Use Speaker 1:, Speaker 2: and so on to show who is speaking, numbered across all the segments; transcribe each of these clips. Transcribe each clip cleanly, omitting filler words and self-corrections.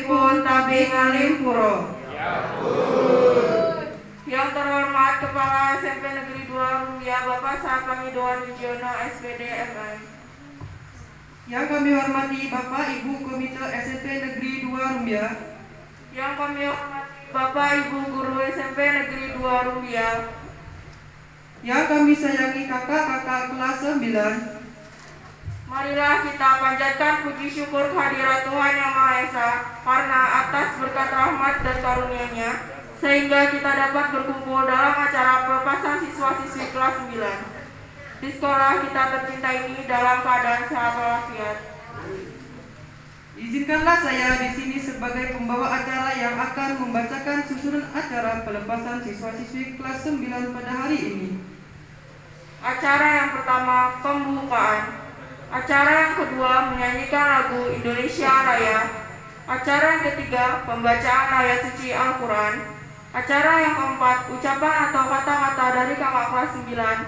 Speaker 1: pun tabing ngalimpuro. Yang terhormat Kepala SMP Negeri 2 Rumbia Bapak Sapangidoan Widiono SPD MM.
Speaker 2: Yang kami hormati Bapak Ibu Komite SMP Negeri 2 Rumbia.
Speaker 1: Yang kami hormati Bapak Ibu Guru SMP Negeri 2 Rumbia.
Speaker 2: Yang kami sayangi kakak-kakak kelas 9.
Speaker 1: Marilah kita panjatkan puji syukur kehadirat Tuhan Yang Maha Esa karena atas berkat rahmat dan karunia-Nya sehingga kita dapat berkumpul dalam acara pelepasan siswa-siswi kelas 9 di sekolah kita tercinta ini dalam keadaan sehat walafiat.
Speaker 2: Izinkanlah saya di sini sebagai pembawa acara yang akan membacakan susunan acara pelepasan siswa-siswi kelas 9 pada hari ini.
Speaker 1: Acara yang pertama, pembukaan. Acara yang kedua, menyanyikan lagu Indonesia Raya. Acara yang ketiga, pembacaan ayat suci Al-Quran. Acara yang keempat, ucapan atau kata-kata dari kakak kelas 9.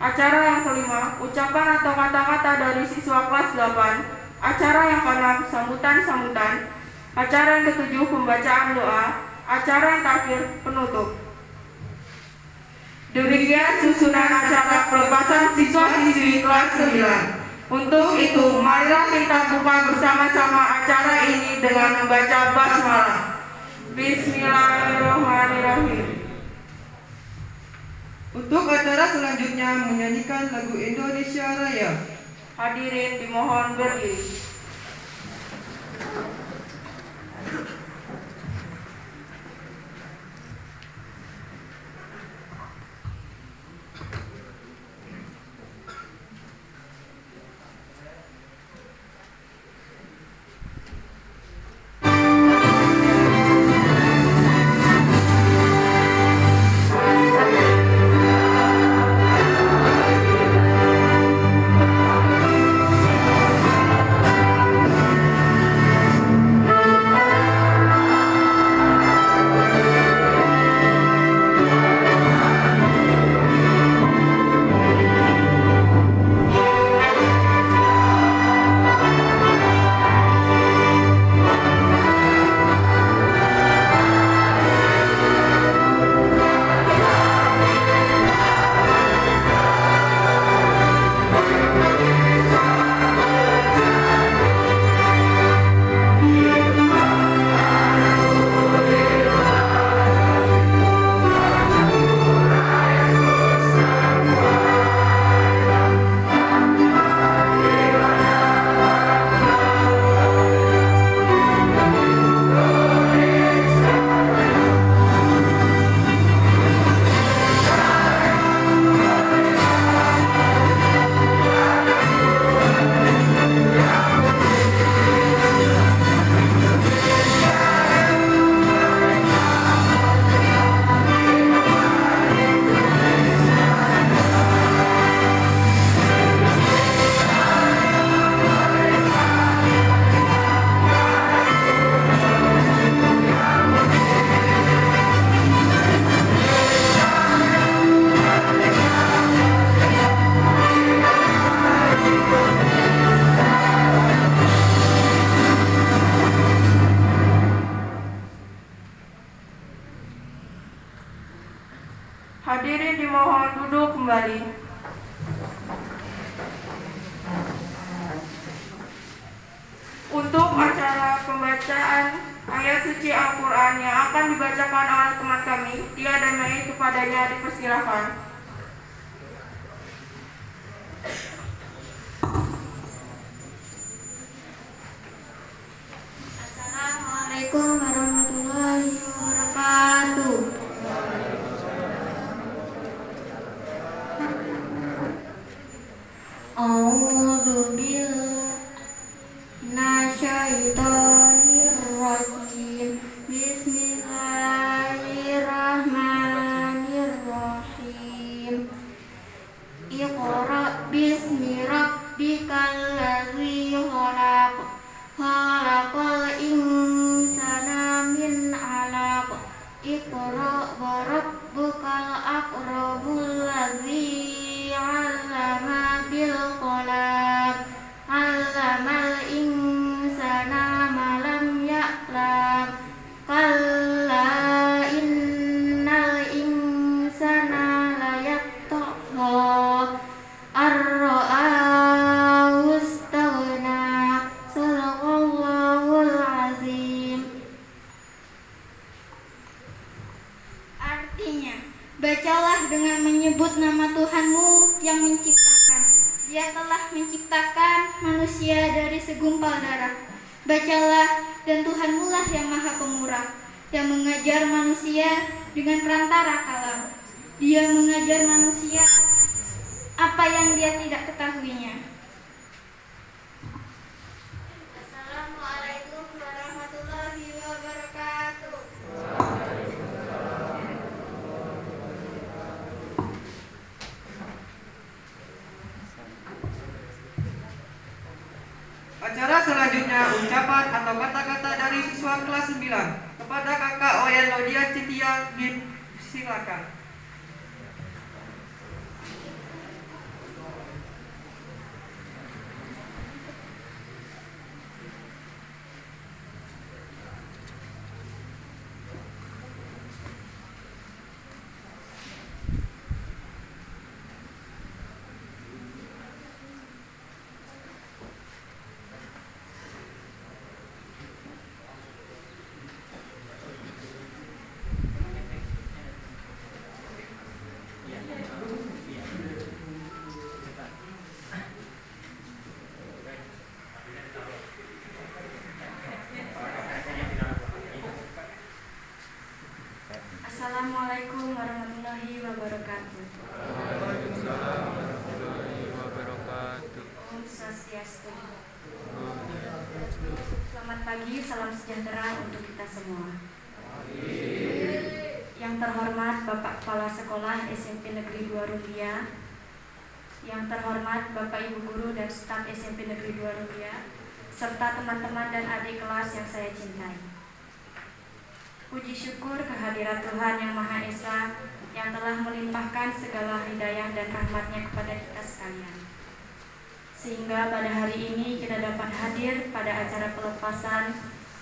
Speaker 1: Acara yang kelima, ucapan atau kata-kata dari siswa kelas 8. Acara yang keenam, sambutan-sambutan. Acara yang ketujuh, pembacaan doa. Acara yang terakhir, penutup. Demikian susunan acara pelepasan siswa-siswi kelas 9. Untuk itu, marilah kita buka bersama-sama acara ini dengan membaca basmalah. Bismillahirrahmanirrahim.
Speaker 2: Untuk acara selanjutnya menyanyikan lagu Indonesia Raya.
Speaker 1: Hadirin dimohon berdiri. Hadirin dimohon duduk kembali. Untuk acara pembacaan ayat suci Al-Quran yang akan dibacakan oleh teman kami, Tia dan Mei, kepadanya dipersilakan.
Speaker 3: Assalamualaikum warahmatullahi wabarakatuh. A'udzu billahi minasyaitonir rajim. Bismillahirrahmanirrahim. Iqra bismi rabbikal ladzi khalaq. Khalaqal insana min 'alaq. Iqra wa rabbukal akramul ladzi 'allama bil qalam. 'Allamal insana ma lam ya'lam. menyebut nama Tuhanmu yang menciptakan. Dia telah menciptakan manusia dari segumpal darah. Bacalah, dan Tuhanmu lah yang maha pemurah, yang mengajar manusia dengan perantara kalam. Dia mengajar manusia apa yang dia tidak ketahuinya. Assalamualaikum warahmatullahi wabarakatuh.
Speaker 2: Acara selanjutnya ucapan atau kata-kata dari siswa kelas 9 kepada Kakak Oyen Lodia Citia Gin. Silakan.
Speaker 3: Assalamualaikum warahmatullahi wabarakatuh. Om Swastiastu. Selamat pagi, salam sejahtera untuk kita semua. Yang terhormat Bapak Kepala Sekolah SMP Negeri 2 Rumbia, yang terhormat Bapak Ibu Guru dan staf SMP Negeri 2 Rumbia, serta teman-teman dan adik kelas yang saya cintai. Puji syukur kehadirat Tuhan Yang Maha Esa yang telah melimpahkan segala hidayah dan rahmat-Nya kepada kita sekalian, sehingga pada hari ini kita dapat hadir pada acara pelepasan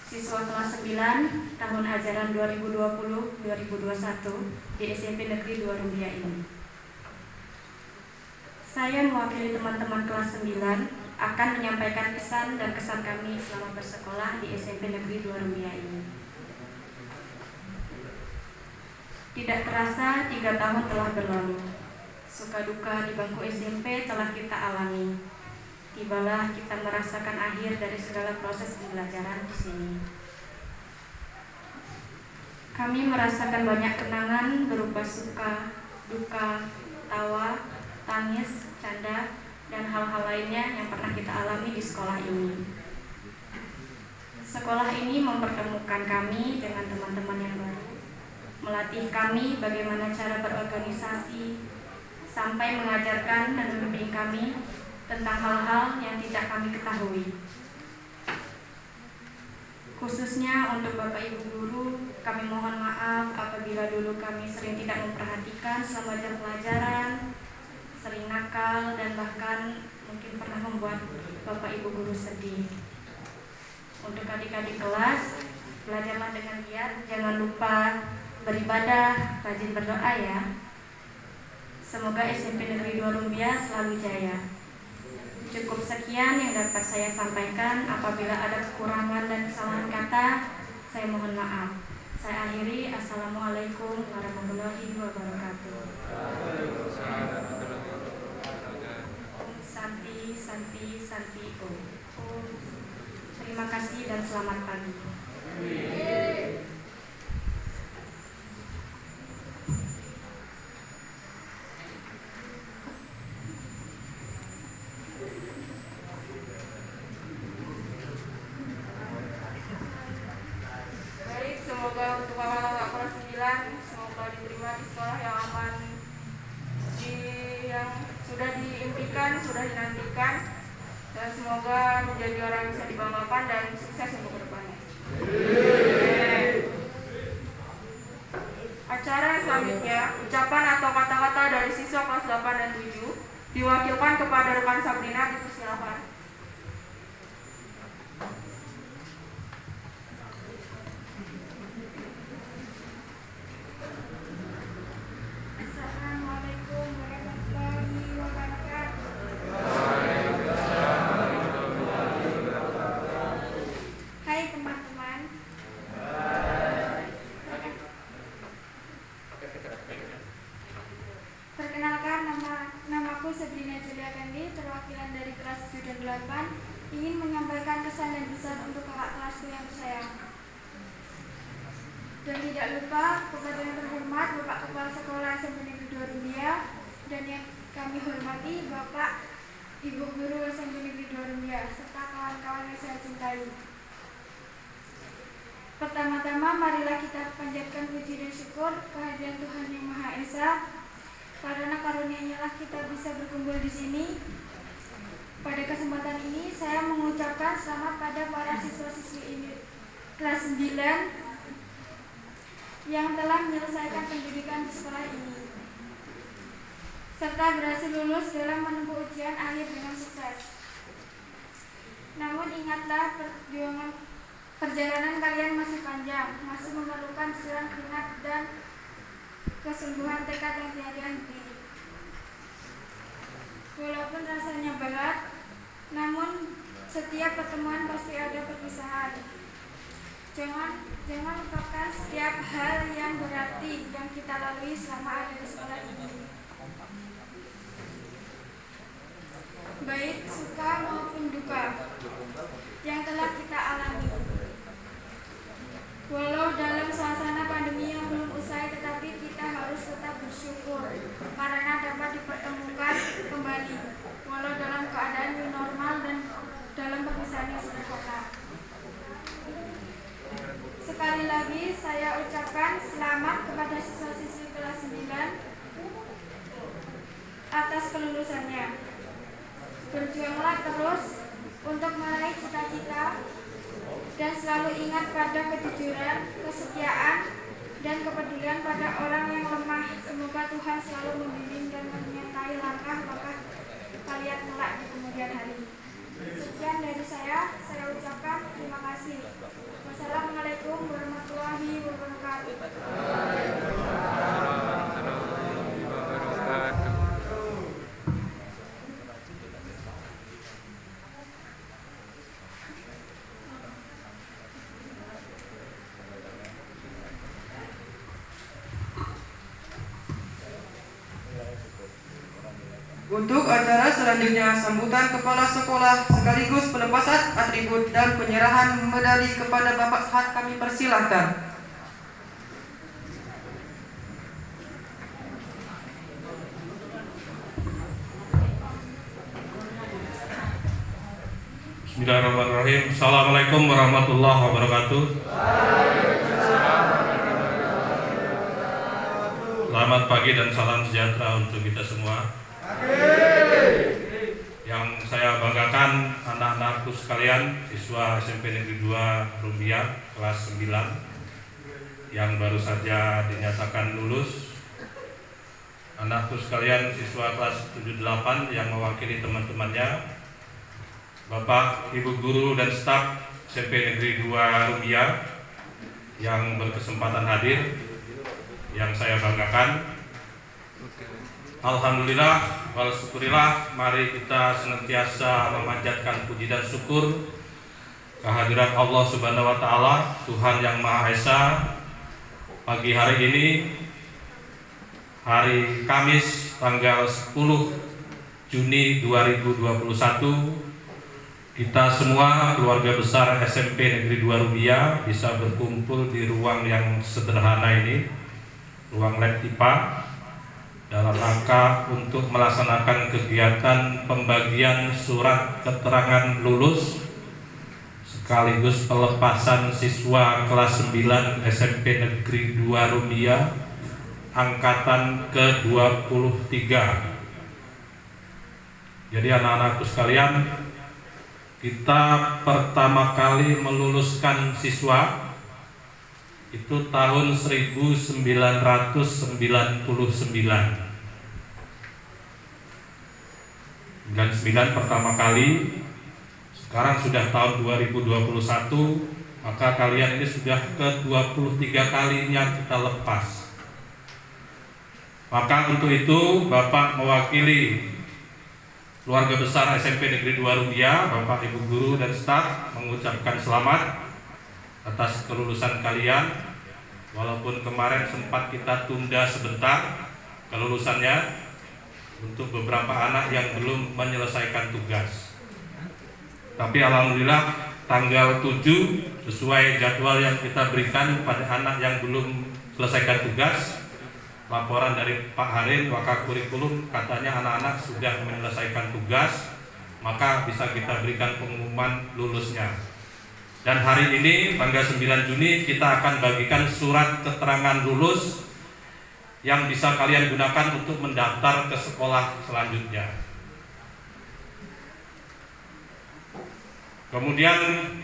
Speaker 3: siswa kelas 9 tahun ajaran 2020-2021 di SMP Negeri 2 Rumbia ini. Saya mewakili teman-teman kelas 9 akan menyampaikan pesan dan kesan kami selama bersekolah di SMP Negeri 2 Rumbia ini. Tidak terasa 3 tahun telah berlalu. Suka duka di bangku SMP telah kita alami. Tibalah kita merasakan akhir dari segala proses pembelajaran di sini. Kami merasakan banyak kenangan berupa suka, duka, tawa, tangis, canda, dan hal-hal lainnya yang pernah kita alami di sekolah ini. Sekolah ini mempertemukan kami dengan teman-teman yang baru, melatih kami bagaimana cara berorganisasi, sampai mengajarkan dan membimbing kami tentang hal-hal yang tidak kami ketahui. Khususnya untuk Bapak Ibu Guru, kami mohon maaf apabila dulu kami sering tidak memperhatikan selama jam pelajaran, sering nakal, dan bahkan mungkin pernah membuat Bapak Ibu Guru sedih. Untuk adik-adik kelas, belajarlah dengan giat, jangan lupa beribadah, rajin berdoa ya. Semoga SMP Negeri 2 Rumbia selalu jaya. Cukup sekian yang dapat saya sampaikan. Apabila ada kekurangan dan kesalahan kata, saya mohon maaf. Saya akhiri. Assalamualaikum warahmatullahi wabarakatuh. Om Santi, Santi, Santi Om. Terima kasih dan selamat pagi.
Speaker 1: Semoga untuk kakak-kakak kelas 9 semoga diterima di sekolah yang aman, yang sudah diimpikan, sudah dinantikan, dan semoga menjadi orang yang bisa dibanggakan dan sukses untuk kedepannya. Acara selanjutnya, ucapan atau kata-kata dari siswa kelas 8 dan 7 diwakilkan kepada rekan Sabrina. Dipersilakan.
Speaker 3: Assalamualaikum warahmatullahi wabarakatuh. Hai teman-teman. Perkenalkan
Speaker 4: tersayang. Dan tidak lupa kepada yang terhormat Bapak Kepala Sekolah SMP Negeri 2 Rumbia dan yang kami hormati Bapak Ibu Guru SMP Negeri 2 Rumbia serta kawan-kawan yang saya cintai. Pertama-tama marilah kita panjatkan puji dan syukur kehadiran Tuhan Yang Maha Esa, karena karunia-Nya lah kita bisa berkumpul di sini. Pada kesempatan ini saya mengucapkan selamat pada para siswa-siswi kelas 9 yang telah menyelesaikan pendidikan di sekolah ini serta berhasil lulus dalam menempuh ujian akhir dengan sukses. Namun ingatlah, perjalanan kalian masih panjang, masih memerlukan desiran keringat dan kesungguhan tekad yang tiada henti. Walaupun rasanya berat, namun setiap pertemuan pasti ada perpisahan. Jangan lupakan setiap hal yang berarti yang kita lalui selama ada di sekolah ini, baik suka maupun duka yang telah kita alami. Walau dalam suasana pandemi yang belum usai, tetapi kita harus tetap bersyukur karena dapat dipertemukan kembali, walau dalam keadaan new normal dan dalam perpisahan yang sederhana. Sekali lagi saya ucapkan selamat kepada siswa-siswi kelas 9 atas kelulusannya. Berjuanglah terus untuk meraih cita-cita dan selalu ingat pada kejujuran, kesetiaan, dan kepedulian pada orang yang lemah. Semoga Tuhan selalu membimbing dan menyertai langkah-langkah kalian kelak di kemudian hari. Sekian dari saya ucapkan terima kasih. Wassalamualaikum warahmatullahi wabarakatuh.
Speaker 2: Untuk acara selanjutnya, sambutan kepala sekolah sekaligus pelepasan atribut dan penyerahan medali kepada Bapak Sahat kami persilahkan.
Speaker 5: Bismillahirrahmanirrahim. Assalamualaikum warahmatullahi wabarakatuh. Selamat pagi dan salam sejahtera untuk kita semua. Yang saya banggakan anak-anakku sekalian, siswa SMP Negeri 2 Rumbia kelas 9 yang baru saja dinyatakan lulus. Anakku sekalian siswa kelas 7-8 yang mewakili teman-temannya, Bapak, Ibu Guru dan staf SMP Negeri 2 Rumbia yang berkesempatan hadir, yang saya banggakan. Alhamdulillah, wal syukurillah, mari kita senantiasa memanjatkan puji dan syukur kehadirat Allah Subhanahu wa taala, Tuhan yang Maha Esa. Pagi hari ini, hari Kamis tanggal 10 Juni 2021, kita semua keluarga besar SMP Negeri 2 Rumbia bisa berkumpul di ruang yang sederhana ini, ruang lab IPA, dalam rangka untuk melaksanakan kegiatan pembagian surat keterangan lulus sekaligus pelepasan siswa kelas 9 SMP Negeri 2 Rumbia angkatan ke-23. Jadi anak-anakku sekalian, kita pertama kali meluluskan siswa itu tahun 1999. Dan 9 pertama kali, sekarang sudah tahun 2021, maka kalian ini sudah ke-23 kalinya kita lepas. Maka untuk itu Bapak mewakili keluarga besar SMP Negeri 2 Rumbia, Bapak, Ibu Guru dan staf mengucapkan selamat atas kelulusan kalian. Walaupun kemarin sempat kita tunda sebentar kelulusannya untuk beberapa anak yang belum menyelesaikan tugas, tapi alhamdulillah tanggal 7 sesuai jadwal yang kita berikan pada anak yang belum selesaikan tugas. Laporan dari Pak Harin, Wakakurikulum, katanya anak-anak sudah menyelesaikan tugas, maka bisa kita berikan pengumuman lulusnya. Dan hari ini tanggal 9 Juni kita akan bagikan surat keterangan lulus yang bisa kalian gunakan untuk mendaftar ke sekolah selanjutnya. Kemudian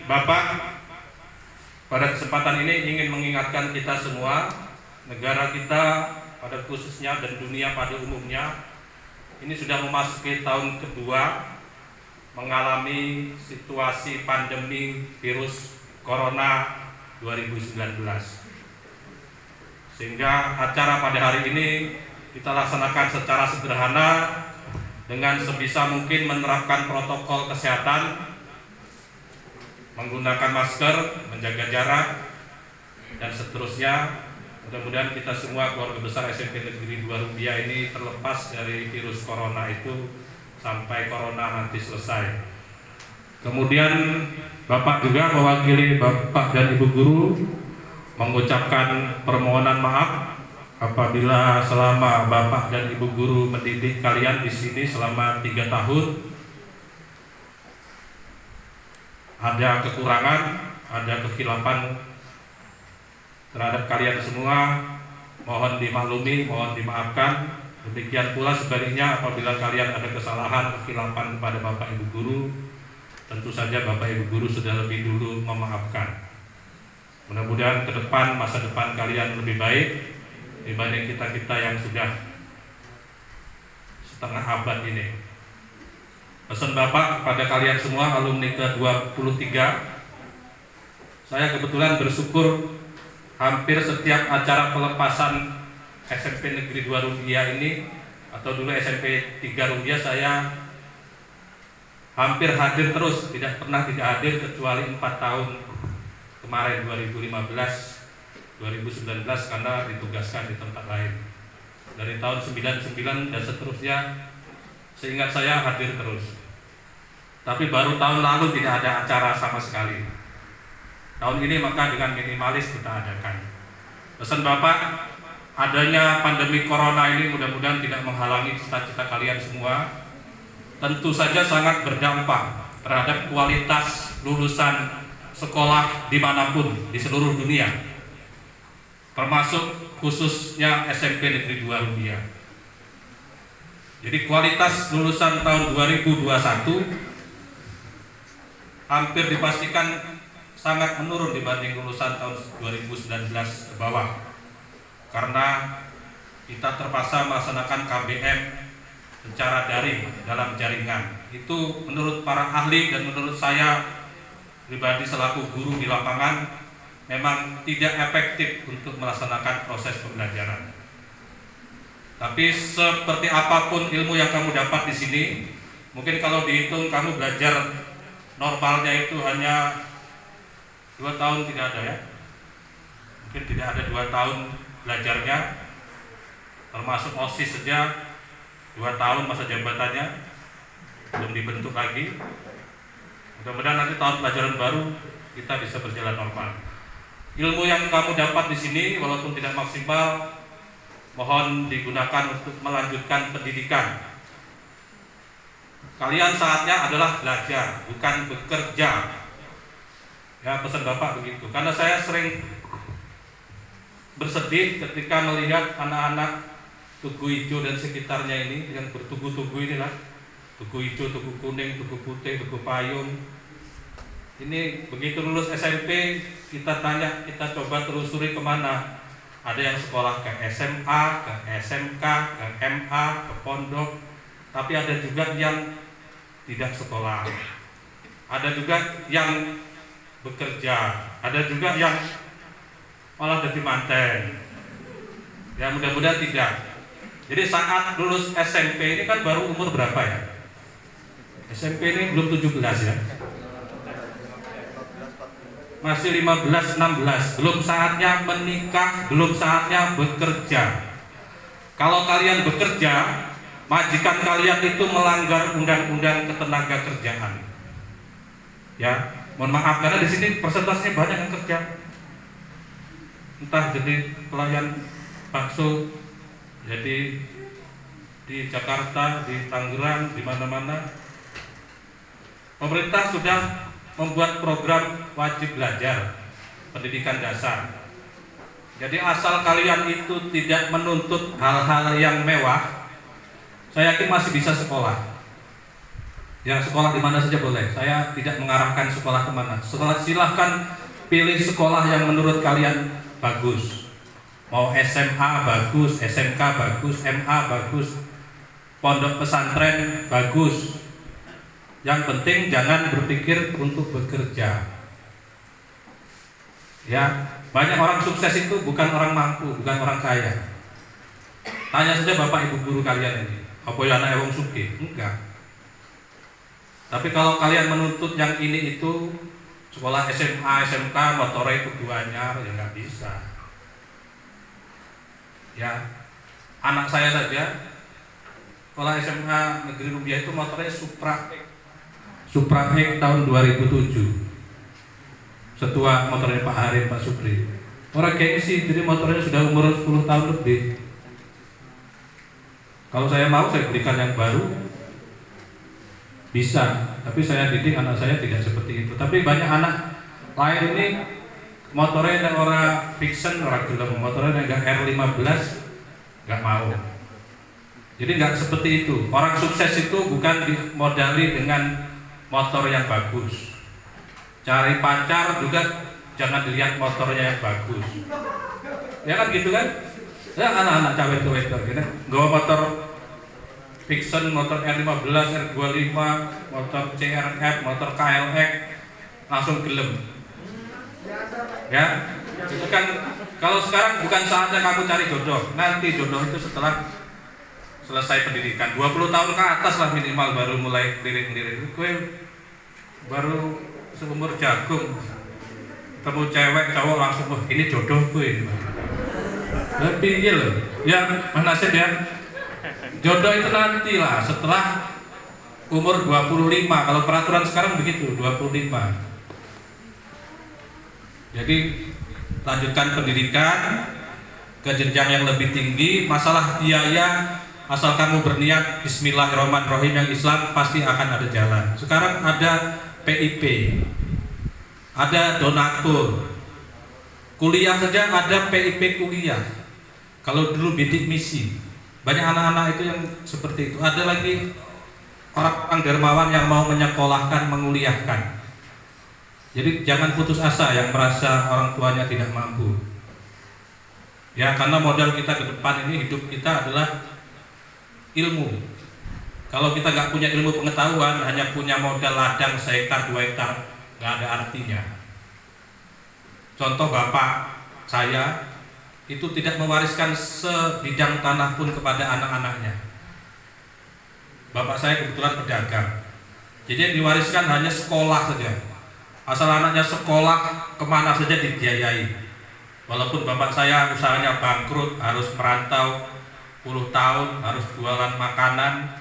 Speaker 5: Bapak pada kesempatan ini ingin mengingatkan kita semua, negara kita pada khususnya dan dunia pada umumnya ini sudah memasuki tahun kedua mengalami situasi pandemi virus Corona 2019. Sehingga acara pada hari ini kita laksanakan secara sederhana dengan sebisa mungkin menerapkan protokol kesehatan, menggunakan masker, menjaga jarak, dan seterusnya. Mudah-mudahan kita semua keluarga besar SMP Negeri 2 Rumbia ini terlepas dari virus corona itu sampai corona nanti selesai. Kemudian Bapak juga mewakili Bapak dan Ibu Guru mengucapkan permohonan maaf apabila selama Bapak dan Ibu Guru mendidik kalian di sini selama 3 tahun ada kekurangan, ada kekhilafan terhadap kalian semua, mohon dimaklumi, mohon dimaafkan. Demikian pula sebaliknya apabila kalian ada kesalahan, kekhilafan kepada Bapak Ibu Guru, tentu saja Bapak Ibu Guru sudah lebih dulu memaafkan. Mudah-mudahan ke depan, masa depan kalian lebih baik dibanding kita-kita yang sudah setengah abad ini. Pesan Bapak kepada kalian semua alumni ke-23, saya kebetulan bersyukur hampir setiap acara pelepasan SMP Negeri 2 Rumbia ini, atau dulu SMP 3 Rumbia, saya hampir hadir terus, tidak pernah tidak hadir kecuali 4 tahun kemarin 2015, 2019 karena ditugaskan di tempat lain. Dari tahun 99 dan seterusnya seingat saya hadir terus. Tapi baru tahun lalu tidak ada acara sama sekali. Tahun ini maka dengan minimalis kita adakan. Pesan Bapak, adanya pandemi corona ini mudah-mudahan tidak menghalangi cita-cita kalian semua. Tentu saja sangat berdampak terhadap kualitas lulusan sekolah dimanapun di seluruh dunia, termasuk khususnya SMP Negeri 2 Rumbia. Jadi kualitas lulusan tahun 2021 hampir dipastikan sangat menurun dibanding lulusan tahun 2019 ke bawah, karena kita terpaksa melaksanakan KBM secara daring dalam jaringan. Itu menurut para ahli dan menurut saya pribadi selaku guru di lapangan memang tidak efektif untuk melaksanakan proses pembelajaran. Tapi seperti apapun ilmu yang kamu dapat di sini, mungkin kalau dihitung kamu belajar normalnya itu hanya 2 tahun, tidak ada ya. Mungkin tidak ada 2 tahun belajarnya, termasuk OSIS saja 2 tahun masa jabatannya, belum dibentuk lagi. Mudah-mudahan nanti tahun pelajaran baru kita bisa berjalan normal. Ilmu yang kamu dapat di sini walaupun tidak maksimal, mohon digunakan untuk melanjutkan pendidikan. Kalian saatnya adalah belajar, bukan bekerja. Ya, pesan Bapak begitu. Karena saya sering bersedih ketika melihat anak-anak Tugu Ijo dan sekitarnya ini yang bertugu-tugu inilah, Tugu Ijo, Tugu Kuning, Tugu Putih, Tugu Payung. Ini begitu lulus SMP kita tanya, kita coba telusuri kemana. Ada yang sekolah ke SMA, ke SMK, ke MA, ke pondok. Tapi ada juga yang tidak sekolah, ada juga yang bekerja, ada juga yang malah jadi manten. Ya mudah-mudahan tidak. Jadi saat lulus SMP ini kan baru umur berapa ya? SMP ini belum 17 ya, masih 15-16, belum saatnya menikah, belum saatnya bekerja. Kalau kalian bekerja, majikan kalian itu melanggar undang-undang ketenaga kerjaan. Ya, Mohon maaf karena di sini persentasenya banyak yang kerja. Entah jadi pelayan bakso, jadi di Jakarta, di Tangerang, di mana-mana. Pemerintah sudah membuat program wajib belajar pendidikan dasar. Jadi asal kalian itu tidak menuntut hal-hal yang mewah, saya yakin masih bisa sekolah. Yang sekolah di mana saja boleh. Saya tidak mengarahkan sekolah kemana. Silahkan pilih sekolah yang menurut kalian bagus. Mau SMA bagus, SMK bagus, MA bagus, pondok pesantren bagus. Yang penting jangan berpikir untuk bekerja. Ya, banyak orang sukses itu bukan orang mampu, bukan orang kaya. Tanya saja bapak ibu guru kalian ini, apa ya anak wong sugih? Enggak. Tapi kalau kalian menuntut yang ini itu sekolah SMA, SMK, motornya itu 2 anyar, ya nggak bisa. Ya, anak saya saja sekolah SMA Negeri Rumbia itu motornya Supra X tahun 2007. Setua motornya Pak Harim, Pak Supri. Orang gengsi, jadi motornya sudah umur 10 tahun lebih. Kalau saya mau, saya belikan yang baru. Bisa, tapi saya didik anak saya tidak seperti itu. Tapi banyak anak lain ini motornya yang orang fiction, orang gelem, motornya yang R15 nggak mau. Jadi nggak seperti itu. Orang sukses itu bukan dimodali dengan motor yang bagus. Cari pacar juga jangan dilihat motornya yang bagus. Ya kan gitu kan? Ya anak-anak cawe-cawe gitu, gawa motor fiction, motor R15, R25, motor CRF, motor KLX, langsung gelem. Ya, itu kan kalau sekarang bukan saatnya kamu cari jodoh. Nanti jodoh itu setelah selesai pendidikan 20 tahun ke atas lah minimal baru mulai lirik-lirik. Gue baru seumur jagung ketemu cewek cowok langsung wah ini jodoh gue ini. Lebih loh. Ya, mana sih ya? Jodoh itu nanti lah setelah umur 25. Kalau peraturan sekarang begitu 25. Jadi lanjutkan pendidikan ke jenjang yang lebih tinggi. Masalah biaya, asal kamu berniat Bismillahirrahmanirrahim yang Islam pasti akan ada jalan. Sekarang ada PIP, ada donatur. Kuliah saja ada PIP kuliah. Kalau dulu bidik misi. Banyak anak-anak itu yang seperti itu. Ada lagi orang-orang dermawan yang mau menyekolahkan, menguliahkan. Jadi jangan putus asa yang merasa orang tuanya tidak mampu. Ya, karena modal kita ke depan ini, hidup kita adalah ilmu. Kalau kita nggak punya ilmu pengetahuan, hanya punya modal ladang 1 hektar, 2 hektar, nggak ada artinya. Contoh bapak saya itu tidak mewariskan sebidang tanah pun kepada anak-anaknya. Bapak saya kebetulan pedagang, jadi yang diwariskan hanya sekolah saja. Asal anaknya sekolah kemana saja dibiayai. Walaupun bapak saya usahanya bangkrut, harus merantau 10 tahun, harus jualan makanan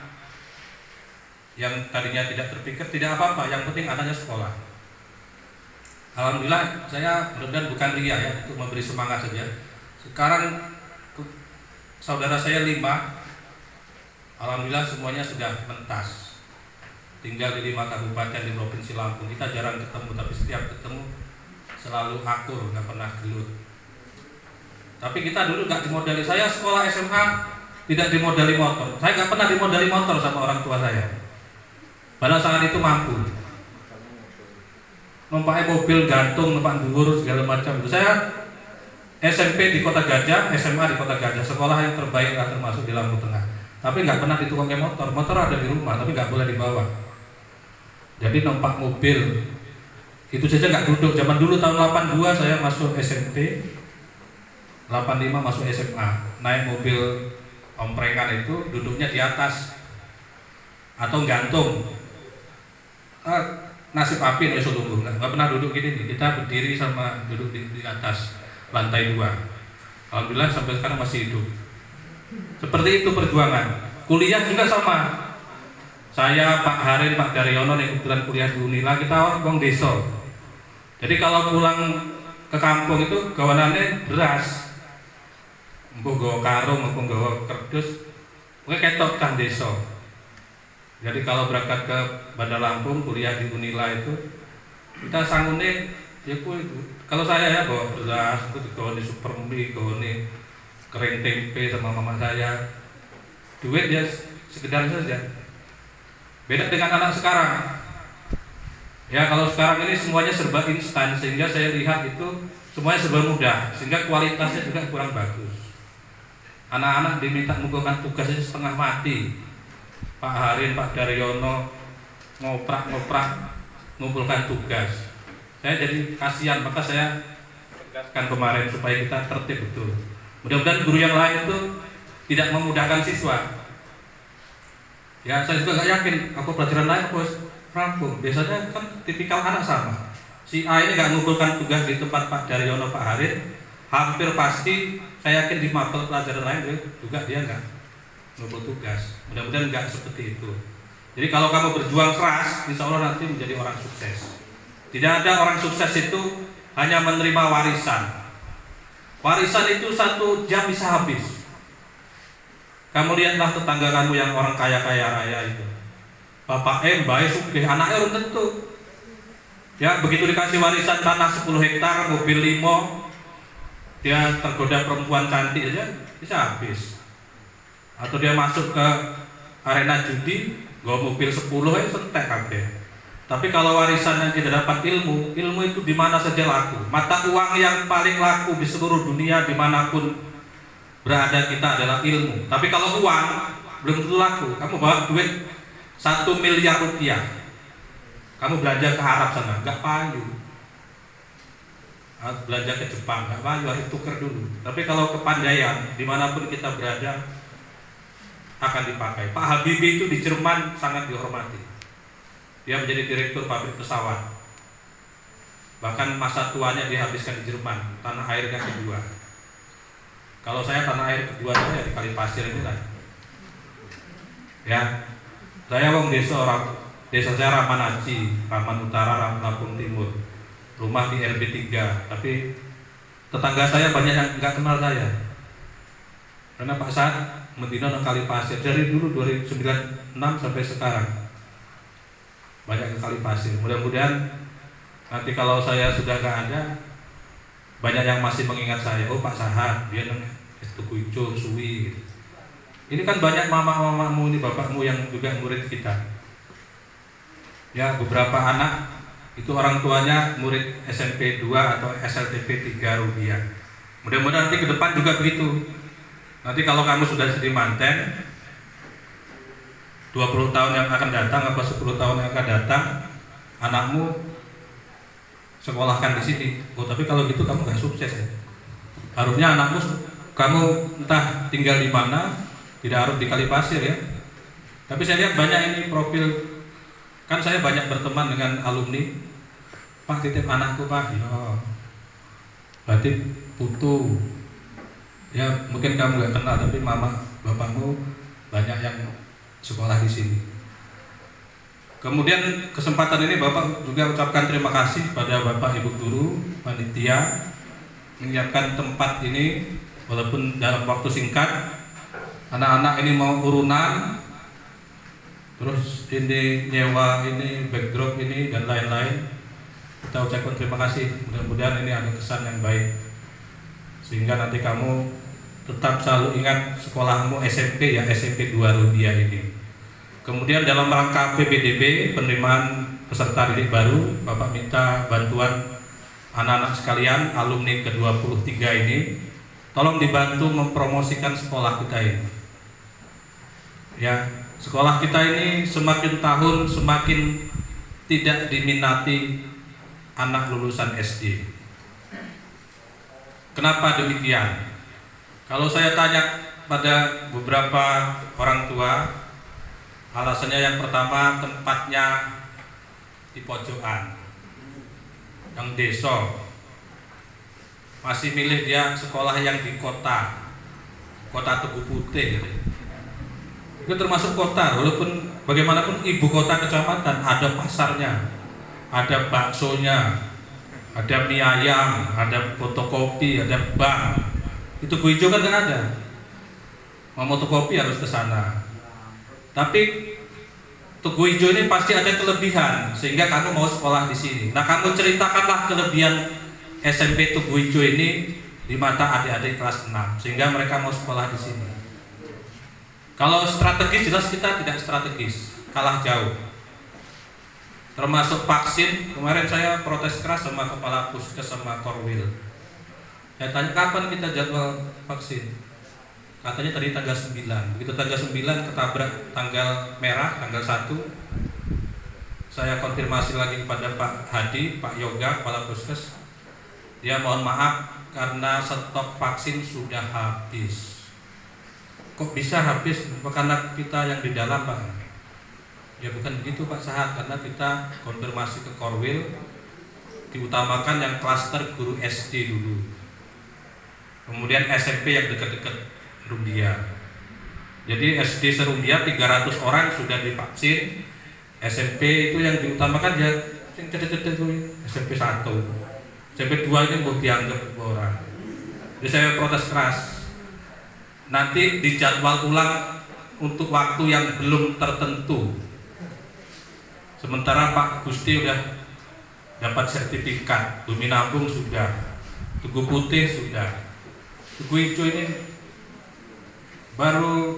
Speaker 5: yang tadinya tidak terpikir, tidak apa-apa, yang penting anaknya sekolah. Alhamdulillah, saya mudah-mudahan bukan ria ya, untuk memberi semangat saja. Sekarang saudara saya 5, alhamdulillah semuanya sudah mentas. Tinggal di 5 kabupaten di Provinsi Lampung. Kita jarang ketemu, tapi setiap ketemu selalu akur, nggak pernah gelut. Tapi kita dulu nggak dimodali. Saya sekolah SMA tidak dimodali motor. Saya nggak pernah dimodali motor sama orang tua saya. Padahal saat itu mampu. Numpaknya mobil gantung, numpak dhuwur segala macam. Saya SMP di Kota Gajah, SMA di Kota Gajah, sekolah yang terbaik lah termasuk di Lampung Tengah. Tapi nggak pernah ditukangnya motor. Motor ada di rumah, tapi nggak boleh dibawa. Jadi numpak mobil itu saja nggak duduk. Zaman dulu tahun 82 saya masuk SMP, 85 masuk SMA, naik mobil omprengan itu duduknya di atas atau gantung. Nasib api nih sungguh nggak pernah duduk gini nih. Kita berdiri sama duduk di atas lantai 2. Alhamdulillah sampai sekarang masih hidup. Seperti itu perjuangan. Kuliah juga sama. Saya, Pak Harin, Pak Daryono yang kebetulan kuliah di Unila, kita orang desa. Jadi kalau pulang ke kampung itu gawanannya beras, empuh gawa karung, empuh gawa kerdus, pokoknya ketok cah desa. Jadi kalau berangkat ke Bandar Lampung kuliah di Unila itu kita sanggune ya itu. Kalau saya ya bawa beras, itu digawa di Supermi, gawa kering tempe sama mama saya. Duit ya sekedar saja. Beda dengan anak sekarang. Ya kalau sekarang ini semuanya serba instan, sehingga saya lihat itu semuanya serba mudah, sehingga kualitasnya juga kurang bagus. Anak-anak diminta mengumpulkan tugasnya setengah mati. Pak Harin, Pak Daryono ngoprak-ngoprak mengumpulkan tugas. Saya jadi kasihan, maka saya tegaskan kemarin supaya kita tertib betul. Mudah-mudahan guru yang lain itu tidak memudahkan siswa. Ya saya juga nggak yakin aku pelajaran lain aku rampung. Biasanya kan tipikal anak sama. Si A ini nggak mengumpulkan tugas di tempat Pak Daryono, Pak Harin, hampir pasti saya yakin di mapel pelajaran lain juga dia nggak mengumpul tugas. Mudah-mudahan nggak seperti itu. Jadi kalau kamu berjuang keras, insya Allah nanti menjadi orang sukses. Tidak ada orang sukses itu hanya menerima warisan. Warisan itu 1 jam bisa habis. Kamu lihatlah tetangga kamu yang orang kaya-kaya raya itu. Bapak baik sugih, anaknya orang tentu. Ya, begitu dikasih warisan tanah 10 hektar, mobil 5, dia tergoda perempuan cantik aja bisa habis. Atau dia masuk ke arena judi, gak mobil 10 aja sentek kabeh. Tapi kalau warisan yang tidak dapat ilmu itu di mana saja laku. Mata uang yang paling laku di seluruh dunia dimanapun berada kita adalah ilmu. Tapi kalau uang belum tentu laku. Kamu bawa duit 1 miliar rupiah, kamu belanja ke Arab sana, nggak payu. Belanja ke Jepang, nggak payu, harus tuker dulu. Tapi kalau kepandaian, dimanapun kita berada akan dipakai. Pak Habibie itu di Jerman sangat dihormati. Dia menjadi direktur pabrik pesawat. Bahkan masa tuanya dihabiskan di Jerman, tanah airnya kedua. Kalau saya tanah air kedua saya di Kalipasir ini lah. Ya, saya wong desa saya Ramanaji, Raman Utara, Lampung Timur. Rumah di RB 3, tapi tetangga saya banyak yang nggak kenal saya. Karena Pak Saad Medina nang Kalipasir dari dulu 2006 sampai sekarang. Banyak ke Kalipasir. Mudah-mudahan nanti kalau saya sudah nggak ada, banyak yang masih mengingat saya. Oh Pak Saad, dia nang Tugu Ijo, Suwi gitu. Ini kan banyak mama-mamamu ini, bapakmu yang juga murid kita. Ya, beberapa anak itu orang tuanya murid SMP 2 atau SLTP 3 Rubiah. Mudah-mudahan nanti ke depan juga begitu. Nanti kalau kamu sudah jadi manten, 20 tahun yang akan datang atau 10 tahun yang akan datang, anakmu sekolahkan di sini. Oh, tapi kalau gitu kamu nggak sukses ya. Harusnya anakmu kamu entah tinggal di mana, tidak harus di Kalipasir ya. Tapi saya lihat banyak ini profil, kan saya banyak berteman dengan alumni. Pak titip anakku Pak, ya. Berarti putu. Ya mungkin kamu nggak kenal, tapi mama bapakmu banyak yang sekolah di sini. Kemudian kesempatan ini Bapak juga ucapkan terima kasih pada Bapak Ibu guru, panitia menyiapkan tempat ini walaupun dalam waktu singkat. Anak-anak ini mau urunan, terus ini nyewa ini, backdrop ini dan lain-lain. Kita ucapkan terima kasih. Mudah-mudahan ini ada kesan yang baik, sehingga nanti kamu tetap selalu ingat sekolahmu SMP ya, SMP 2 Rubiah ini. Kemudian dalam rangka PBDB, penerimaan peserta didik baru, Bapak minta bantuan anak-anak sekalian, alumni ke-23 ini, tolong dibantu mempromosikan sekolah kita ini. Ya, sekolah kita ini semakin tahun semakin tidak diminati anak lulusan SD. Kenapa demikian? Kalau saya tanya pada beberapa orang tua, alasannya yang pertama tempatnya di pojokan, yang desa. Masih milih dia sekolah yang di kota Tugu Putih gitu. Itu termasuk kota, walaupun bagaimanapun ibu kota kecamatan ada pasarnya, ada baksonya, ada mie ayam, ada fotokopi, ada bank. Itu Tugu Ijo kan ada. Mau fotokopi harus ke sana. Tapi Tugu Ijo ini pasti ada kelebihan sehingga kamu mau sekolah di sini. Nah, kamu ceritakanlah kelebihan SMP Tugu Ijo ini di mata adik-adik kelas 6 sehingga mereka mau sekolah di sini. Kalau strategis jelas kita tidak strategis, kalah jauh. Termasuk vaksin, kemarin saya protes keras sama kepala puskes sama Korwil. Saya tanya kapan kita jadwal vaksin? Katanya tadi tanggal 9. Begitu tanggal 9 ketabrak tanggal merah, tanggal 1. Saya konfirmasi lagi kepada Pak Hadi, Pak Yoga, kepala puskes. Dia mohon maaf karena stok vaksin sudah habis. Kok bisa habis? Karena kita yang di dalam, Pak. Ya bukan begitu Pak Sahat, karena kita konfirmasi ke Korwil, diutamakan yang klaster guru SD dulu, kemudian SMP yang dekat-dekat Rumbia. Jadi SD Serumbia 300 orang sudah divaksin, SMP itu yang diutamakan ya yang cedek-cedek itu SMP 1, SMP 2 ini mau dianggap orang. Jadi saya protes keras. Nanti dijadwal ulang untuk waktu yang belum tertentu. Sementara Pak Gusti udah dapat sertifikat, Bumi Nabung sudah, Tugu Putih sudah, Tugu Ijo ini baru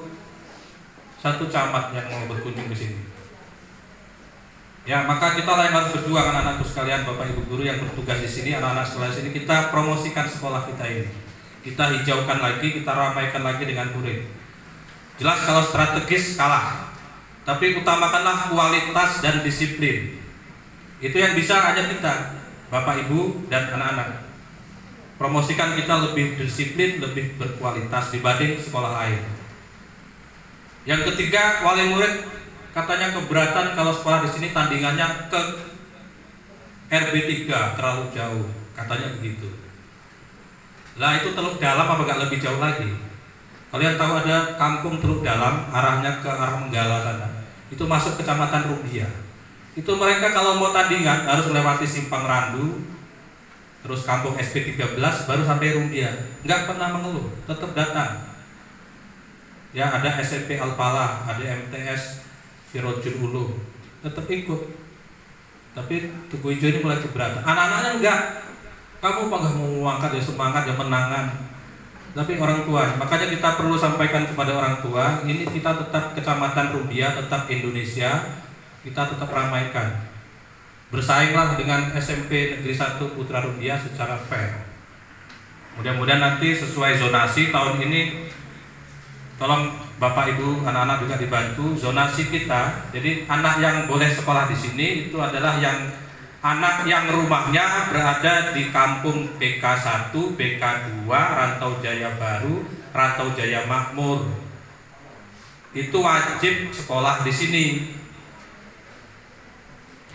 Speaker 5: 1 camat yang mau berkunjung ke sini. Ya, maka kita lah yang harus berjuang, anak-anakku sekalian, Bapak Ibu guru yang bertugas di sini, anak-anak sekolah sini, kita promosikan sekolah kita ini. Kita hijaukan lagi, kita ramaikan lagi dengan murid. Jelas kalau strategis kalah. Tapi utamakanlah kualitas dan disiplin. Itu yang bisa aja kita, Bapak Ibu dan anak-anak. Promosikan kita lebih disiplin, lebih berkualitas dibanding sekolah lain. Yang ketiga, wali murid katanya keberatan kalau sekolah di sini tandingannya ke RB3 terlalu jauh, katanya begitu. Lah itu Teluk Dalam apa gak lebih jauh lagi? Kalian tahu ada kampung Teluk Dalam arahnya ke arah Menggala sana. Itu masuk kecamatan Rumbia. Itu mereka kalau mau tandingan harus melewati Simpang Randu, terus kampung SP13 baru sampai Rumbia. Nggak pernah mengeluh, tetap datang. Ya ada SMP Al-Falah, ada MTS Firojul Ulu, tetap ikut. Tapi Tugu Ijo ini mulai keberatan. Anak-anaknya enggak. Kamu apa nggak mau angkat ya semangat ya menangan. Tapi orang tua, makanya kita perlu sampaikan kepada orang tua, ini kita tetap Kecamatan Rumbia, tetap Indonesia, kita tetap ramaikan. Bersainglah dengan SMP Negeri 1 Putra Rumbia secara fair. Mudah-mudahan nanti sesuai zonasi tahun ini, tolong Bapak Ibu, anak-anak juga dibantu zonasi kita. Jadi anak yang boleh sekolah di sini itu adalah anak yang rumahnya berada di kampung BK1, BK2, Rantau Jaya Baru, Rantau Jaya Makmur. Itu wajib sekolah di sini.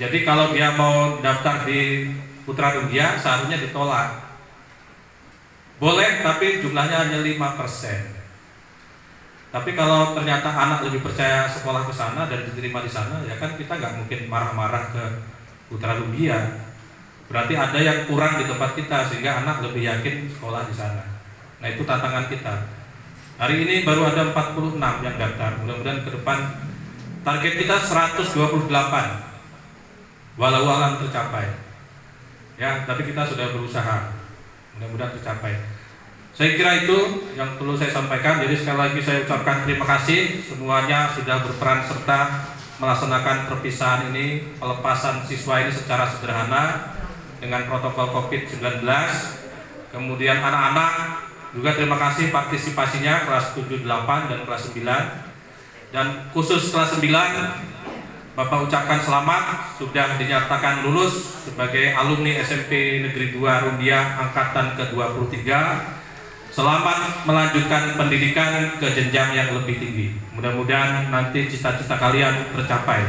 Speaker 5: Jadi kalau dia mau daftar di Putra Rumbia seharusnya ditolak. Boleh, tapi jumlahnya hanya 5%. Tapi kalau ternyata anak lebih percaya sekolah ke sana dan diterima di sana, ya kan kita nggak mungkin marah-marah ke Putra Rumbia. Berarti ada yang kurang di tempat kita sehingga anak lebih yakin sekolah di sana. Nah itu tantangan kita. Hari ini baru ada 46 yang daftar. Mudah-mudahan ke depan target kita 128. Walau alam tercapai. Ya, tapi kita sudah berusaha. Mudah-mudahan tercapai. Saya kira itu yang perlu saya sampaikan. Jadi sekali lagi saya ucapkan terima kasih semuanya sudah berperan serta melaksanakan perpisahan ini, pelepasan siswa ini secara sederhana dengan protokol COVID-19. Kemudian anak-anak juga terima kasih partisipasinya kelas 7, 8 dan kelas 9. Dan khusus kelas 9 Bapak ucapkan selamat sudah dinyatakan lulus sebagai alumni SMP Negeri 2 Rumbia angkatan ke-23. Selamat melanjutkan pendidikan ke jenjang yang lebih tinggi. Mudah-mudahan nanti cita-cita kalian tercapai.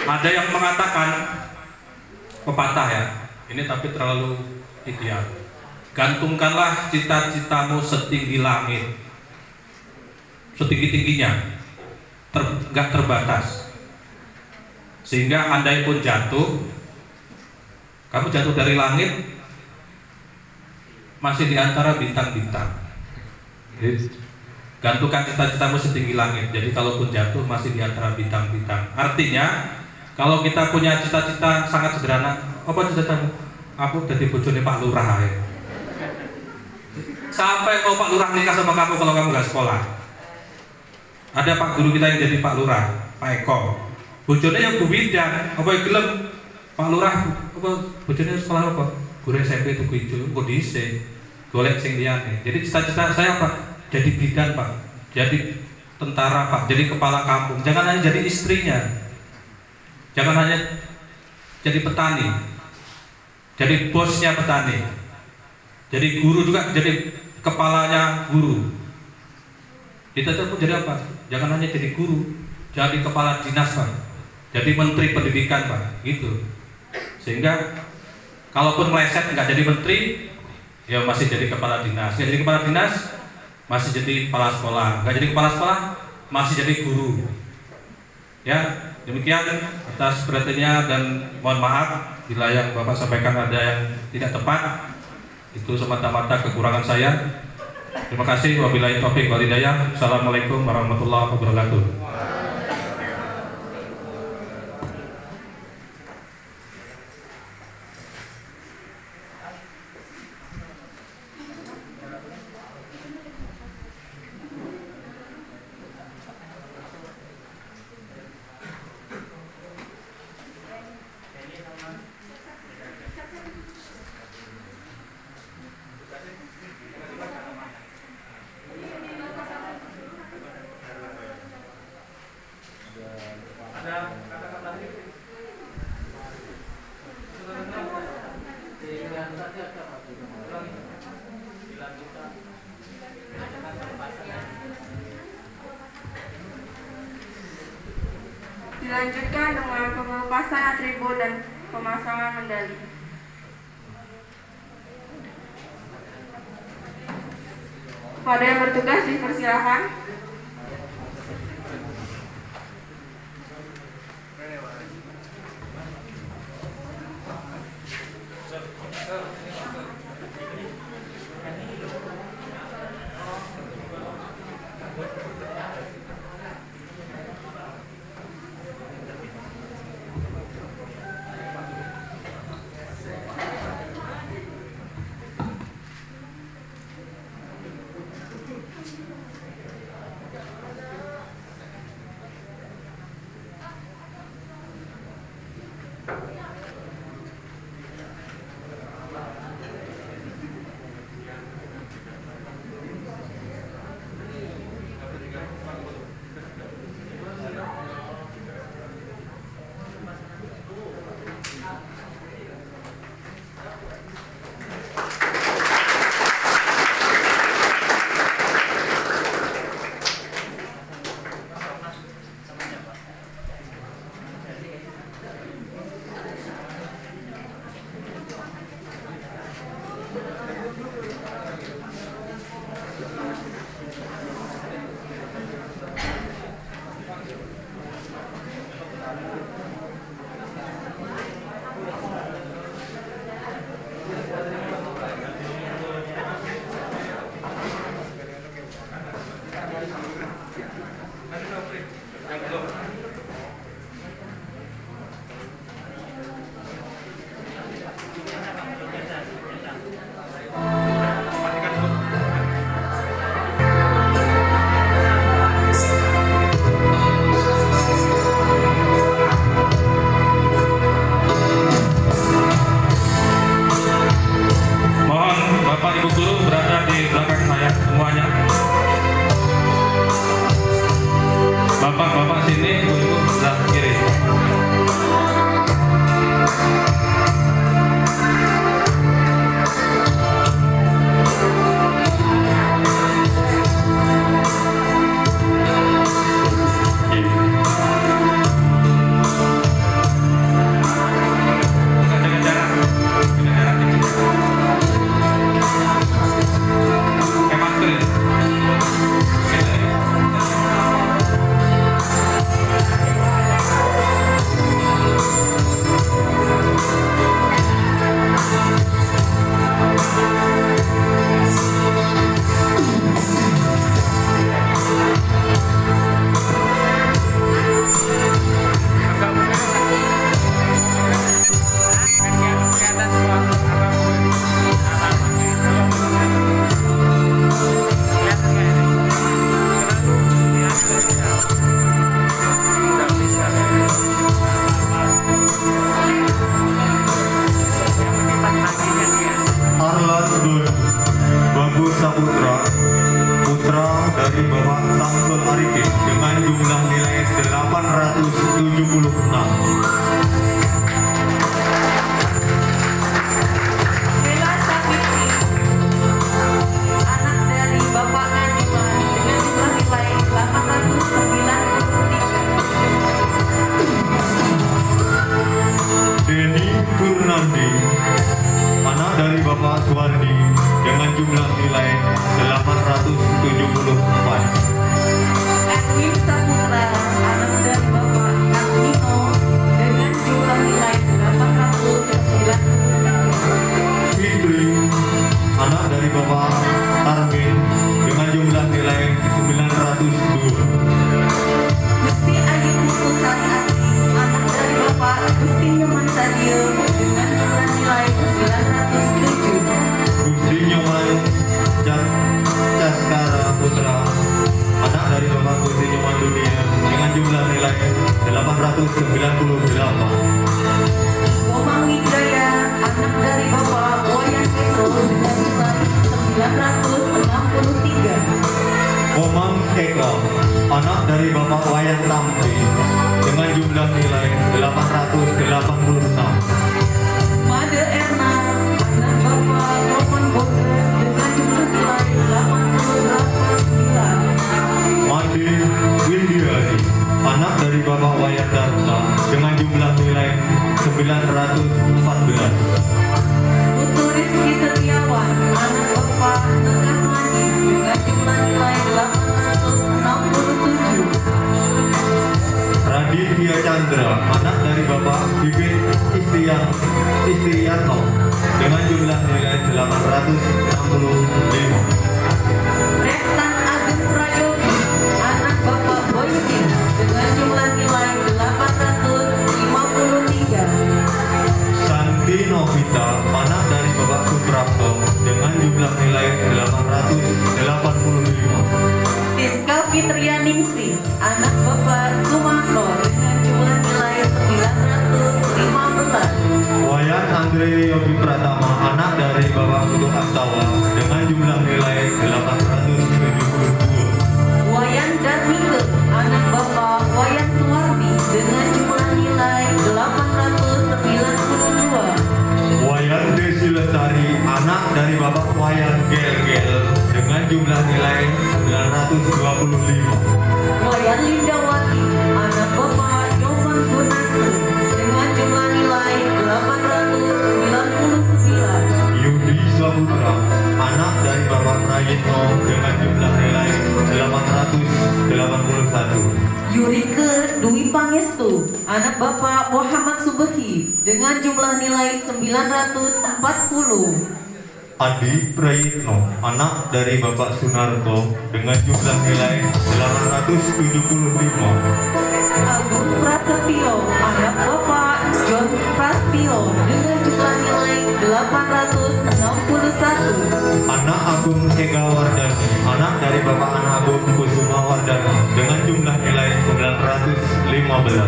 Speaker 5: Ada yang mengatakan pepatah ya, ini tapi terlalu ideal. Gantungkanlah cita-citamu setinggi langit, setinggi-tingginya, nggak terbatas. Sehingga andai pun jatuh, Kamu jatuh dari langit, masih di antara bintang-bintang. Gantungkan cita-citamu setinggi langit. Jadi kalaupun jatuh masih di antara bintang-bintang. Artinya kalau kita punya cita-cita sangat sederhana, apa cita-citamu? Aku jadi bojone Pak Lurah ya. Sampai mau Pak Lurah nikah sama kamu kalau kamu gak sekolah. Ada Pak Guru kita yang jadi Pak Lurah, Pak Eko. Bojone yang Bu Widan, apa yang gelem? Pak Lurah, apa bojone sekolah apa? Guru SMP tuku ijo, kok dhisik. Golek sing liyane. Jadi cita-cita saya apa? Jadi bidan Pak, jadi tentara Pak, jadi kepala kampung. Jangan hanya jadi istrinya, jangan hanya jadi petani, jadi bosnya petani, jadi guru juga, jadi kepalanya guru. Kita pun jadi apa? Jangan hanya jadi guru, jadi kepala dinas Pak, jadi menteri pendidikan Pak, gitu. Sehingga kalaupun meleset nggak jadi menteri, ya masih jadi kepala dinas. Nggak jadi kepala dinas, masih jadi kepala sekolah. Nggak jadi kepala sekolah, masih jadi guru. Ya, demikian atas perhatiannya, dan mohon maaf bila yang Bapak sampaikan ada yang tidak tepat. Itu semata-mata kekurangan saya. Terima kasih. Wabillahi taufiq wal hidayah. Assalamualaikum warahmatullahi wabarakatuh.
Speaker 1: Dilanjutkan dengan pengelupasan atribut dan pemasangan medali. Pada yang bertugas dipersilahkan.
Speaker 6: Bapak Suwardi dengan jumlah nilai 874.
Speaker 7: Edwin Saputra, anak dari Bapak Kartino dengan jumlah nilai 893.
Speaker 6: Fitri, anak dari Bapak Tarmin dengan jumlah nilai 902.
Speaker 7: Gusti Ayu Putusari Asri, anak dari Bapak Gusti Nyoman Sadio dengan jumlah nilai 907.
Speaker 6: Gusti Nyoman Caskara Putra, anak dari Bapak Gusti Nyoman Dunia dengan jumlah nilai 898.
Speaker 7: Komang Wijaya, anak dari Bapak Wayan Petro dengan jumlah 963.
Speaker 6: Komang Eka, anak dari Bapak Wayan Tampi dengan jumlah nilai 886.
Speaker 7: Made Erna, anak Bapak Roman Boges dengan jumlah nilai 889.
Speaker 6: Made Windiari, anak dari Bapak Wayan Darsa dengan jumlah nilai 914.
Speaker 7: Putu Rizky Setiawan, anak Bapak Tengah Mani dengan jumlah nilai 867.
Speaker 6: Raditya Chandra, anak dari Bapak Bibit Istiyanto dengan jumlah nilai 865.
Speaker 7: Restan Agung Prayogi, anak Bapak Boyudin dengan jumlah nilai 853.
Speaker 6: Santi Novita, anak dari Bapak Suprapto dengan jumlah nilai 885.
Speaker 7: Siska Fitrianingsih, anak Bapak Sumanto dengan jumlah nilai 915.
Speaker 6: Wayan Andre Yogi Pratama, anak dari Bapak Putu Astawa dengan jumlah nilai 872.
Speaker 7: Wayan Darmike, anak Bapak Wayan Suwardi dengan jumlah nilai 892.
Speaker 6: Wayan Desi Lestari, anak dari Bapak Wayan Gel-Gel dengan jumlah nilai 925.
Speaker 7: Wayan Lindawati, anak Bapak Nyoman Gunaslu dengan jumlah nilai 899.
Speaker 6: Yudi Saputra, anak dari Bapak Prayitno dengan jumlah nilai 881.
Speaker 7: Yurike Dwi Pangestu, anak Bapak Muhammad Subehi dengan jumlah nilai 940.
Speaker 6: Adi Prayitno, anak dari Bapak Sunarto dengan jumlah nilai 875.
Speaker 7: Agung Prasetyo, anak Bapak John Prastio dengan jumlah nilai 861.
Speaker 6: Anak Agung Ega Wardani, anak dari Bapak Anak Agung Kusuma Wardani dengan jumlah nilai 915.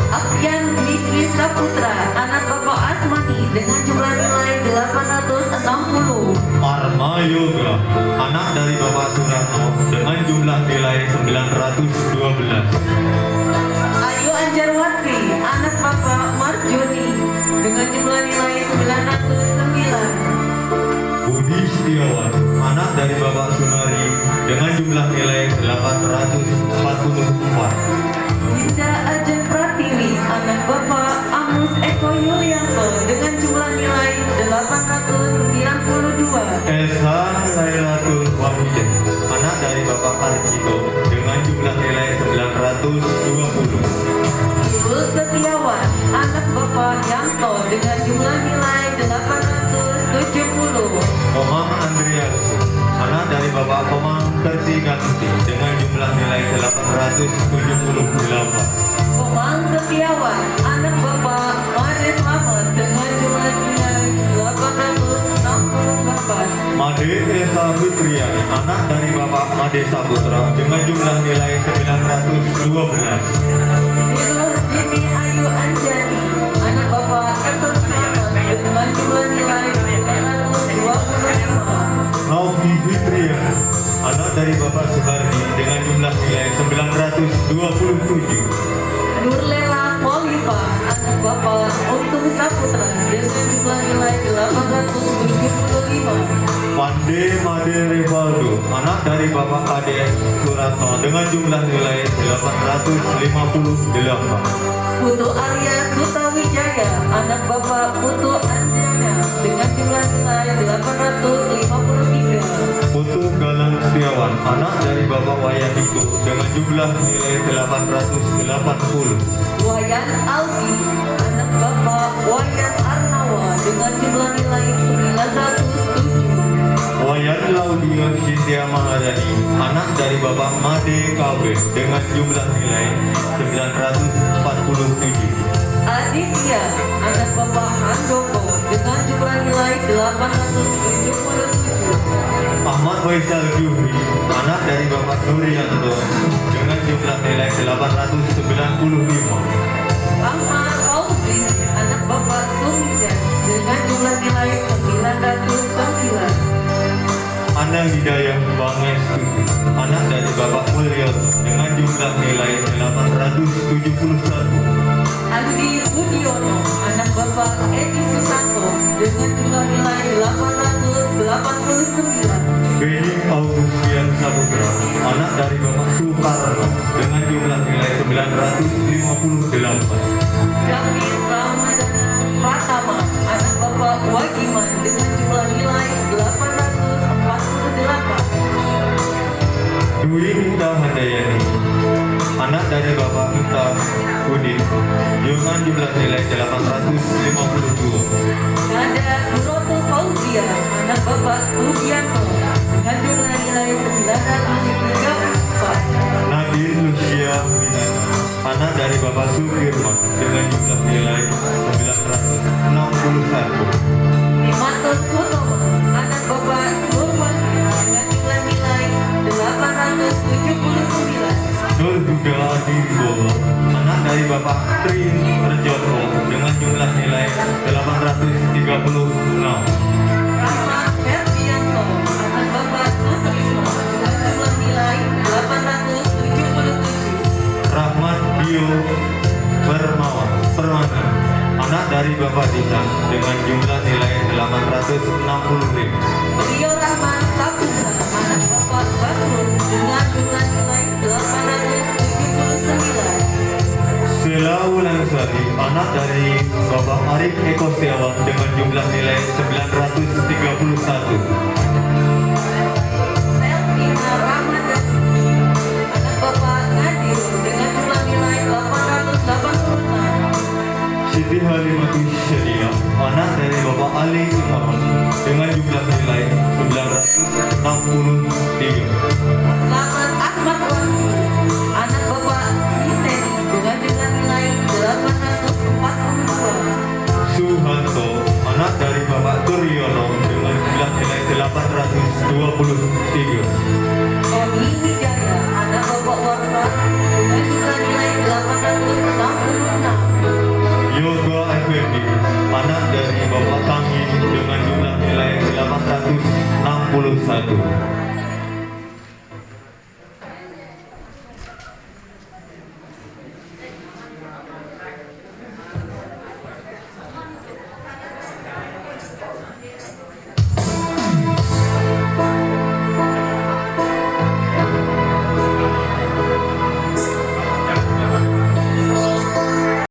Speaker 7: Akyan Wiki Saputra, anak Bapak Asmani dengan jumlah nilai 860.
Speaker 6: Arma Yoga, anak dari Bapak Suratno dengan jumlah nilai 912.
Speaker 7: Ayu Anjarwati, anak Bapak Marjoni dengan jumlah nilai 909.
Speaker 6: Budi Setiawan, anak dari Bapak Sunari dengan jumlah nilai 844.
Speaker 7: Dinda Ajen Pratiwi, anak Bapak Amus Eko Yulianto dengan jumlah nilai 892.
Speaker 6: Esan Lailatul Wahidin, anak dari Bapak Arjito dengan jumlah nilai 920.
Speaker 7: Irul Setiawan, anak Bapak Yanto dengan jumlah nilai 870.
Speaker 6: Komang Andreas, anak dari Bapak Komang Kertiganti dengan jumlah nilai 878.
Speaker 7: Komang Setiawan, anak Bapak Made Slamet dengan jumlah nilai 868.
Speaker 6: Made Esa Fitriani, anak dari Bapak Made Saputra dengan jumlah nilai 912.
Speaker 7: Irul Jini Ayu Anjani, anak Bapak Eton Slamet dengan jumlah nilai 925.
Speaker 6: Novi Fitriani, anak dari Bapak Suhardi dengan jumlah nilai 927.
Speaker 7: Nurlela Polipa, anak Bapak Untung Saputra dengan jumlah nilai 875.
Speaker 6: Pande Made Rivaldo, anak dari Bapak Ade Suratno dengan jumlah nilai 858.
Speaker 7: Putu Arya Sutawijaya, anak Bapak Putu Anjana dengan jumlah nilai 853.
Speaker 6: Putu Galang Setiawan, anak dari Bapak Wayan Hiko dengan jumlah nilai 880.
Speaker 7: Wayan Aldi, anak Bapak Wayan Arnawa dengan jumlah nilai 907.
Speaker 6: Wayan Laudia Cynthia Mahardani, anak dari Bapak Made KB dengan jumlah nilai 947.
Speaker 7: Aditya, anak Bapak Handoko dengan jumlah nilai 877.
Speaker 6: Ahmad Faisal Juhri, anak dari Bapak Nurianto dengan jumlah nilai 895.
Speaker 7: Ahmad Fauzi, anak Bapak Sumijan dengan jumlah nilai 909.
Speaker 6: Ana Hidayah Bangestuti, anak dari Bapak Mulyono dengan jumlah nilai 871.
Speaker 7: Andi Budiono, anak Bapak Edi Susanto dengan jumlah nilai 889.
Speaker 6: Beni Augustian Saputra, anak dari Bapak Soekarno dengan jumlah nilai 958.
Speaker 7: David Ramadana Pratama, anak Bapak Wagiman dengan jumlah nilai 848.
Speaker 6: Dwi Nita Handayani, anak dari Bapak Nita Udin dengan jumlah nilai 852.
Speaker 7: Nada Nuroto Fauzia, anak Bapak Rubianto dengan jumlah nilai 934.
Speaker 6: Nadir Lucia Winata, anak dari Bapak Sukirman dengan jumlah nilai 961.
Speaker 7: Dimatos Kutomo, anak Bapak Nurman dengan jumlah nilai 879.
Speaker 6: Nur juga Adibowo, anak dari Bapak Tri Rejono dengan jumlah nilai 836.
Speaker 7: Rahmat Ferdianto, anak Bapak Sutrisno dengan jumlah nilai 877.
Speaker 6: Rahmat Dio Permana, anak dari Bapak Dita dengan jumlah nilai 865.
Speaker 7: Rio Rahman Saputra, anak Bapak Badrun dengan jumlah nilai 879.
Speaker 6: Sela Wulansari, anak dari Bapak Arif Eko Setiawan dengan jumlah nilai 931.
Speaker 7: Selvina Ramadhani, anak Bapak Nadir dengan jumlah nilai 886.
Speaker 6: Siti Halimatu Syadia, anak dari Bapak Ali Imam dengan jumlah nilai 963.
Speaker 7: Selamat Ahmad Wahyu, anak Bapak Niseni dengan jumlah nilai 842.
Speaker 6: Suhanto, anak dari Bapak Turyono dengan jumlah nilai 823.
Speaker 7: Tony Wijaya, anak Bapak Warta dengan jumlah nilai 866.
Speaker 6: Yoga Effendi, anak dari Bapak Tanggi dengan jumlah nilai 861.